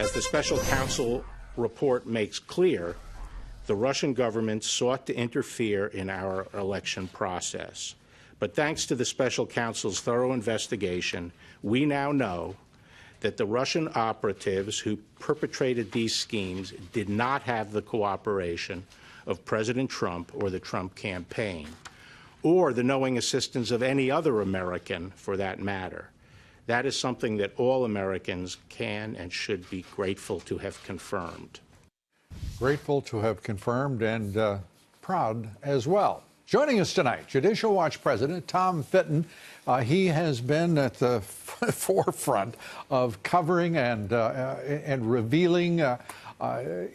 As the special counsel report makes clear, the Russian government sought to interfere in our election process. But thanks to the special counsel's thorough investigation, we now know that the Russian operatives who perpetrated these schemes did not have the cooperation of President Trump or the Trump campaign, or the knowing assistance of any other American for that matter. That is something that all Americans can and should be grateful to have confirmed. Grateful to have confirmed and proud as well. Joining us tonight, Judicial Watch President Tom Fitton. He has been at the forefront of covering and revealing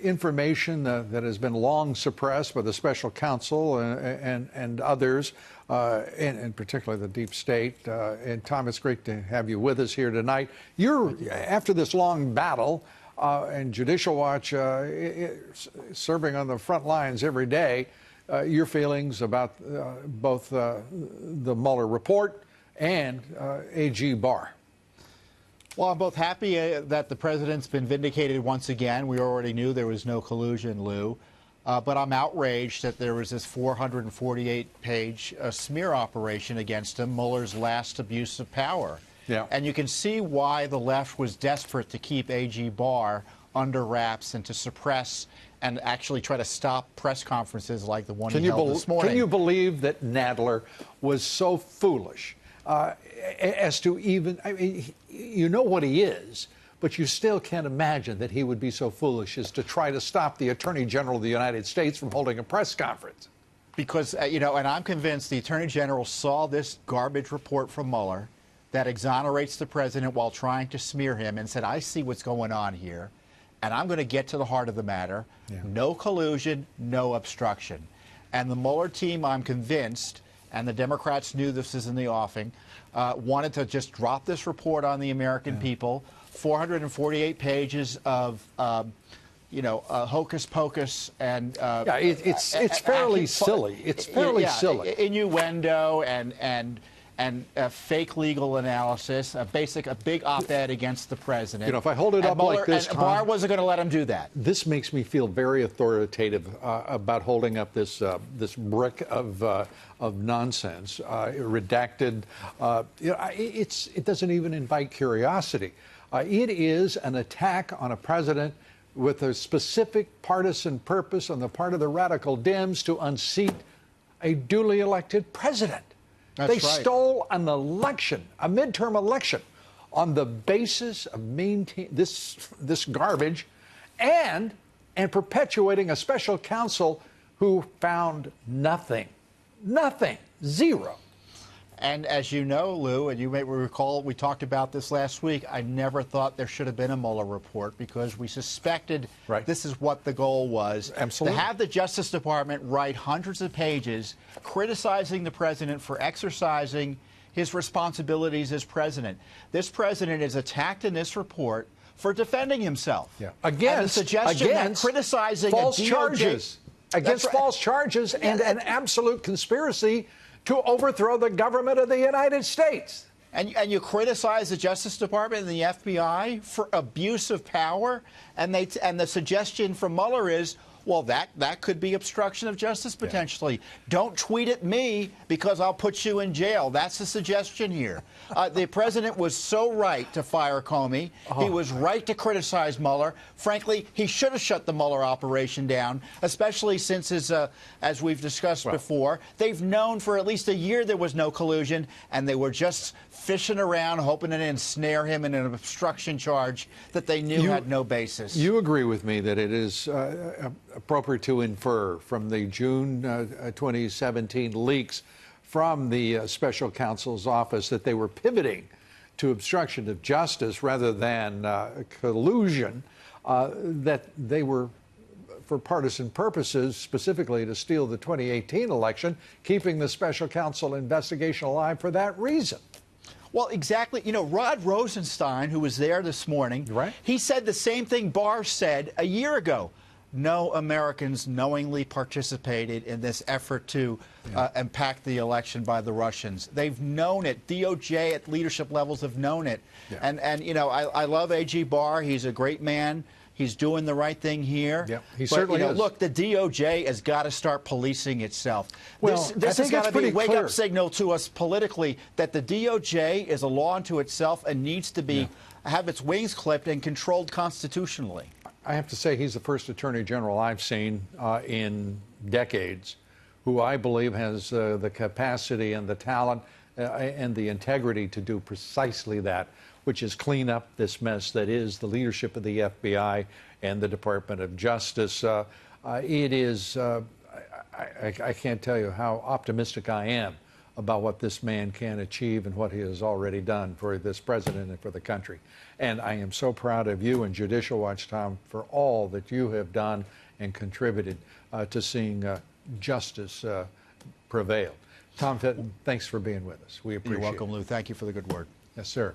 information that has been long suppressed by the special counsel and others, and particularly the deep state. And Tom, it's great to have you with us here tonight. You're, after this long battle, and Judicial Watch serving on the front lines every day, your feelings about both the Mueller report and AG Barr. Well, I'm both happy that the president's been vindicated once again. We already knew there was no collusion, Lou. But I'm outraged that there was this 448-page smear operation against him, Mueller's last abuse of power. Yeah. And you can see why the left was desperate to keep AG Barr under wraps and to suppress and actually try to stop press conferences like the one he held this morning. Can you believe that Nadler was so foolish as to even, I mean, you know what he is, but you still can't imagine that he would be so foolish as to try to stop the Attorney General of the United States from holding a press conference. Because, you know, and I'm convinced the Attorney General saw this garbage report from Mueller that exonerates the president while trying to smear him and said, I see what's going on here, and I'm going to get to the heart of the matter. Yeah. No collusion, no obstruction. And the Mueller team, I'm convinced, and the Democrats knew this is in the offing, wanted to just drop this report on the American people. 448 pages of, you know, hocus pocus and it's fairly silly. It's fairly silly. Innuendo and fake legal analysis, a big op-ed against the president. You know, if I hold it up Mueller, like this, and Barr wasn't going to let him do that. This makes me feel very authoritative about holding up this this brick of nonsense, redacted. You know, it doesn't even invite curiosity. It is an attack on a president with a specific partisan purpose on the part of the radical Dems to unseat a duly elected president. That's they right. stole an election, a midterm election, on the basis of maintaining this garbage and perpetuating a special counsel who found nothing, zero. And as you know, Lou, and you may recall, we talked about this last week, I never thought there should have been a Mueller report because we suspected this is what the goal was. Absolutely. To have the Justice Department write hundreds of pages criticizing the president for exercising his responsibilities as president. This president is attacked in this report for defending himself. Yeah. Against criticizing false a DOJ, charges. Against false charges and an absolute conspiracy to overthrow the government of the United States. And you criticize the Justice Department and the FBI for abuse of power, and the suggestion from Mueller is, well, that could be obstruction of justice potentially. Yeah. Don't tweet at me because I'll put you in jail. That's the suggestion here. The president was so right to fire Comey. He was right to criticize Mueller. Frankly, he should have shut the Mueller operation down, especially since, as we've discussed before, they've known for at least a year there was no collusion, and they were just fishing around, hoping to ensnare him in an obstruction charge that they knew had no basis. You agree with me that it is appropriate to infer from the June 2017 leaks from the special counsel's office that they were pivoting to obstruction of justice rather than collusion, that they were, for partisan purposes, specifically to steal the 2018 election, keeping the special counsel investigation alive for that reason. Well, exactly. You know, Rod Rosenstein, who was there this morning, he said the same thing Barr said a year ago. no Americans knowingly participated in this effort to impact the election by the Russians. They've known it. DOJ at leadership levels have known it. Yeah. And you know, I love A.G. Barr. He's a great man. He's doing the right thing here. Yeah, he but, certainly you know, is. Look, the DOJ has got to start policing itself. Well, this has got to be a pretty clear. wake-up signal to us politically that the DOJ is a law unto itself and needs to be have its wings clipped and controlled constitutionally. I have to say he's the first Attorney General I've seen in decades who I believe has the capacity and the talent and the integrity to do precisely that, which is clean up this mess that is the leadership of the FBI and the Department of Justice. It is, I can't tell you how optimistic I am about what this man can achieve and what he has already done for this president and for the country. And I am so proud of you and Judicial Watch, Tom, for all that you have done and contributed to seeing justice prevail. Tom Fitton, thanks for being with us. We appreciate it. You're welcome, Lou. Thank you for the good word. Yes, sir.